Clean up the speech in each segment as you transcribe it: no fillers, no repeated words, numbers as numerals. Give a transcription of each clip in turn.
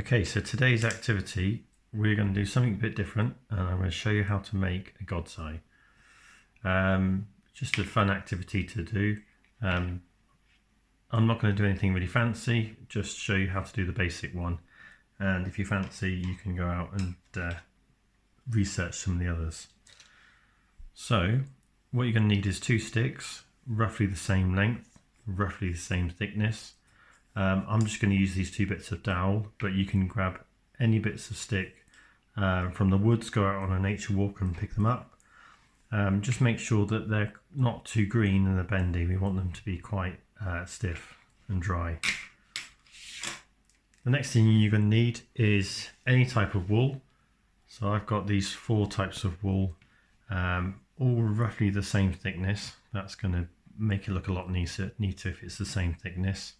Okay, so today's activity, we're going to do something a bit different, and I'm going to show you how to make a God's Eye. Just a fun activity to do. I'm not going to do anything really fancy, just show you how to do the basic one. And if you fancy, you can go out and research some of the others. So, what you're going to need is 2 sticks, roughly the same length, roughly the same thickness. I'm just going to use these 2 bits of dowel, but you can grab any bits of stick from the woods, go out on a nature walk and pick them up. Just make sure that they're not too green and they're bendy. We want them to be quite stiff and dry. The next thing you're going to need is any type of wool. So I've got these 4 types of wool, all roughly the same thickness. That's going to make it look a lot neater if it's the same thickness.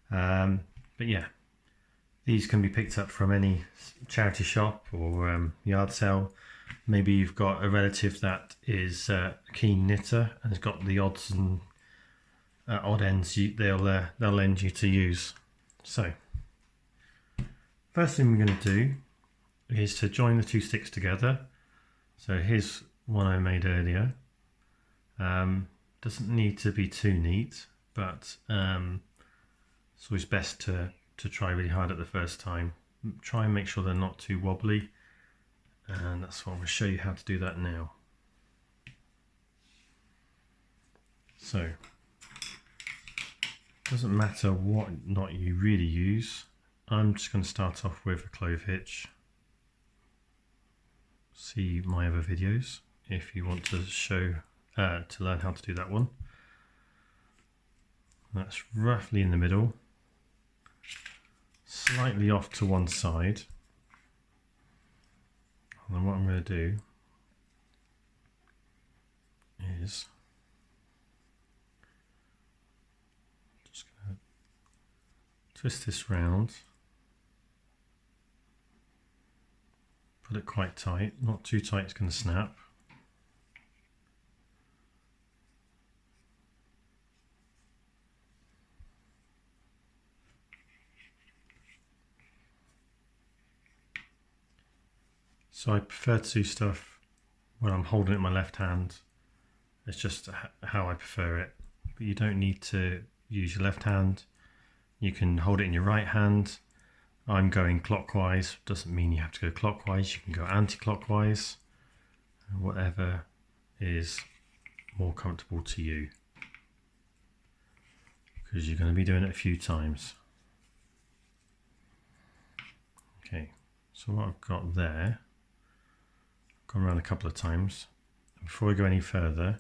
But yeah, these can be picked up from any charity shop or yard sale. Maybe you've got a relative that is a keen knitter and has got the odds and odd ends they'll lend you to use. So first thing we're going to do is to join the 2 sticks together. So here's one I made earlier. Doesn't need to be too neat, but it's always best to try really hard at the first time. Try and make sure they're not too wobbly, and that's what I'm going to show you how to do that now. So, doesn't matter what knot you really use. I'm just going to start off with a clove hitch. See my other videos if you want to learn how to do that one. That's roughly in the middle, slightly off to one side. And then what I'm going to do is just going to twist this round, put it quite tight, not too tight it's going to snap. So I prefer to do stuff when I'm holding it in my left hand. It's just how I prefer it. But you don't need to use your left hand. You can hold it in your right hand. I'm going clockwise. Doesn't mean you have to go clockwise. You can go anti-clockwise. Whatever is more comfortable to you, because you're going to be doing it a few times. Okay, so what I've got there, gone around a couple of times. Before I go any further,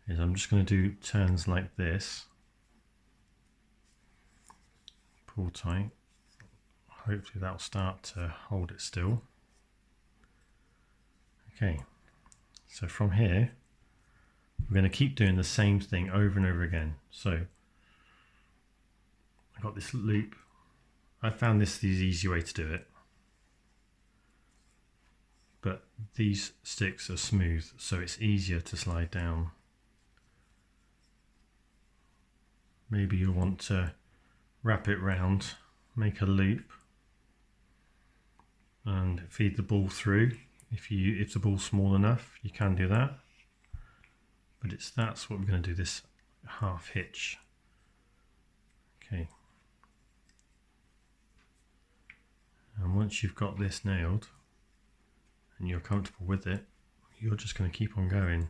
is I'm just going to do turns like this. Pull tight. Hopefully that'll start to hold it still. Okay, so from here, we're going to keep doing the same thing over and over again. So I've got this loop. I found this the easy way to do it. But these sticks are smooth, so it's easier to slide down. Maybe you'll want to wrap it round, make a loop, and feed the ball through. If the ball's small enough, you can do that. But that's what we're going to do, this half hitch. Okay. And once you've got this nailed, and you're comfortable with it, you're just going to keep on going.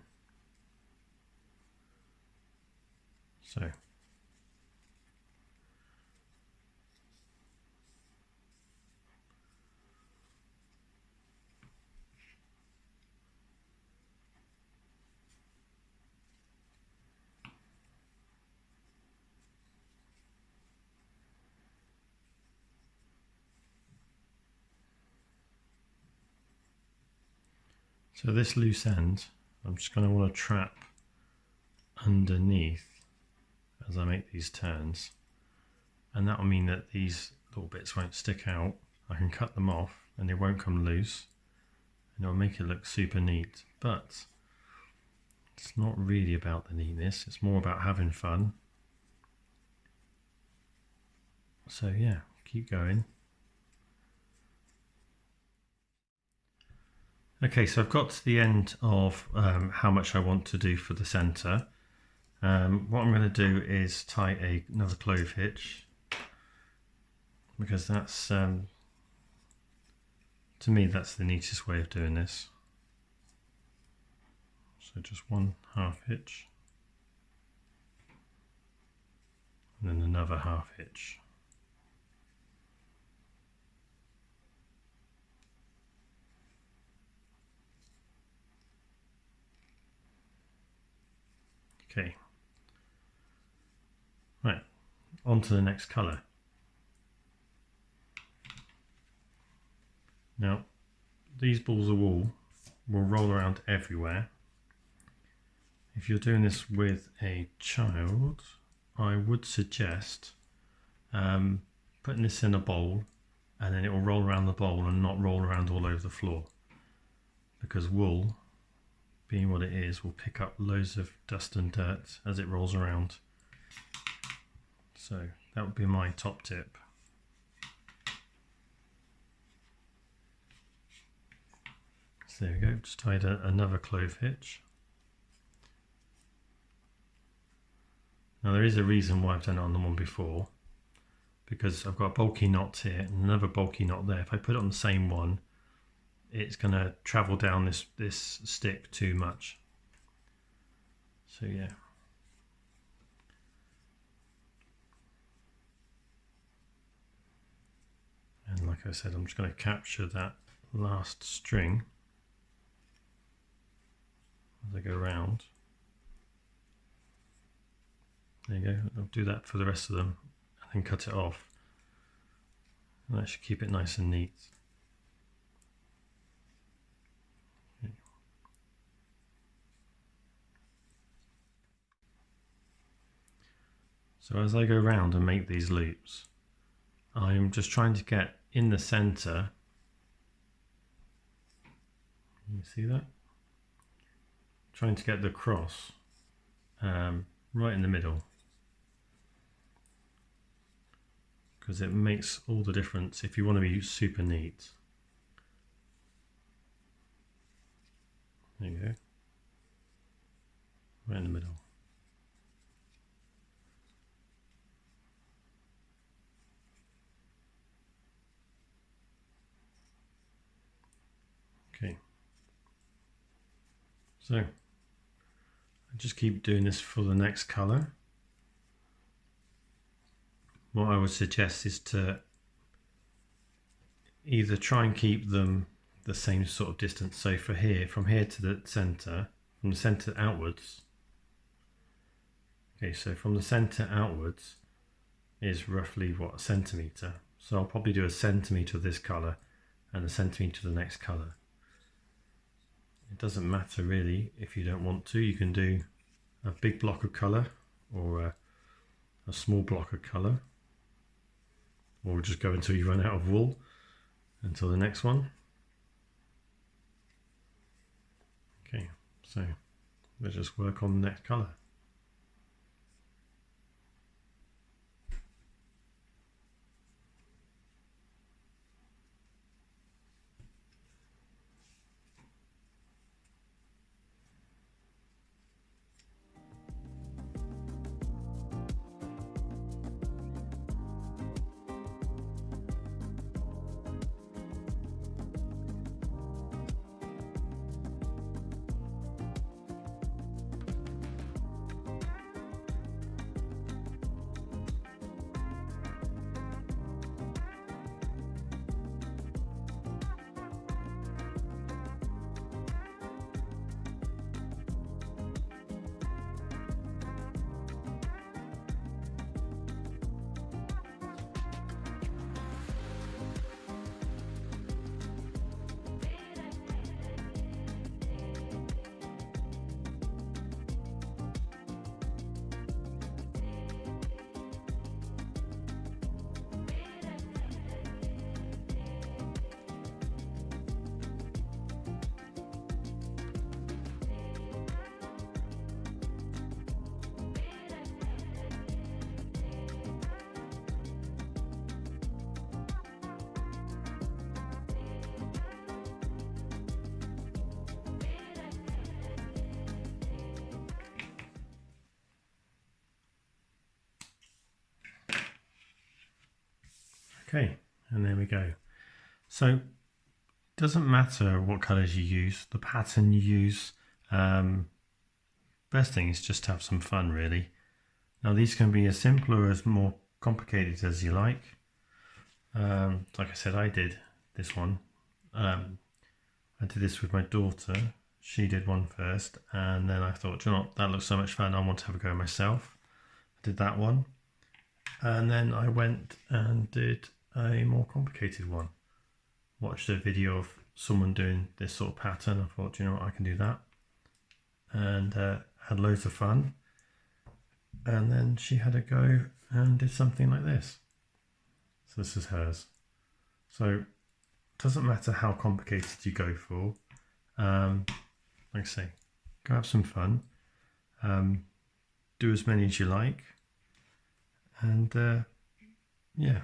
So this loose end, I'm just going to want to trap underneath as I make these turns, and that will mean that these little bits won't stick out. I can cut them off and they won't come loose, and it'll make it look super neat. But it's not really about the neatness, it's more about having fun. So yeah, keep going. Okay, so I've got to the end of how much I want to do for the centre. What I'm going to do is tie another clove hitch, because that's, to me, that's the neatest way of doing this. So just one half hitch, and then another half hitch. Okay, right, on to the next colour. Now, these balls of wool will roll around everywhere. If you're doing this with a child, I would suggest putting this in a bowl, and then it will roll around the bowl and not roll around all over the floor, because wool, being what it is, will pick up loads of dust and dirt as it rolls around. So that would be my top tip. So there we go, just tied another clove hitch. Now there is a reason why I've done it on the one before, because I've got a bulky knot here and another bulky knot there. If I put it on the same one, it's going to travel down this stick too much. So yeah. And like I said, I'm just going to capture that last string as I go around. There you go. I'll do that for the rest of them and then cut it off. And that should keep it nice and neat. Okay. So as I go around and make these loops, I'm just trying to get in the center. You see that? Trying to get the cross right in the middle, because it makes all the difference if you want to be super neat. There you go. Right in the middle. Okay. So I just keep doing this for the next color. What I would suggest is to either try and keep them the same sort of distance. So for here, from here to the center, from the center outwards. Okay, so from the center outwards is roughly what, a centimeter. So I'll probably do a centimeter of this color and a centimeter of the next color. It doesn't matter really if you don't want to. You can do a big block of color or a small block of color, or just go until you run out of wool until the next one. Okay, so let's just work on the next color. Okay, and there we go. So it doesn't matter what colours you use, the pattern you use. Best thing is just to have some fun, really. Now these can be as simple or as more complicated as you like. Like I said, I did this one. I did this with my daughter. She did one first, and then I thought, you know what, that looks so much fun, I want to have a go myself. I did that one, and then I went and did a more complicated one. Watched a video of someone doing this sort of pattern. I thought, you know what, I can do that, and had loads of fun. And then she had a go and did something like this. So this is hers. So it doesn't matter how complicated you go for. Like I say, go have some fun. Do as many as you like. And yeah,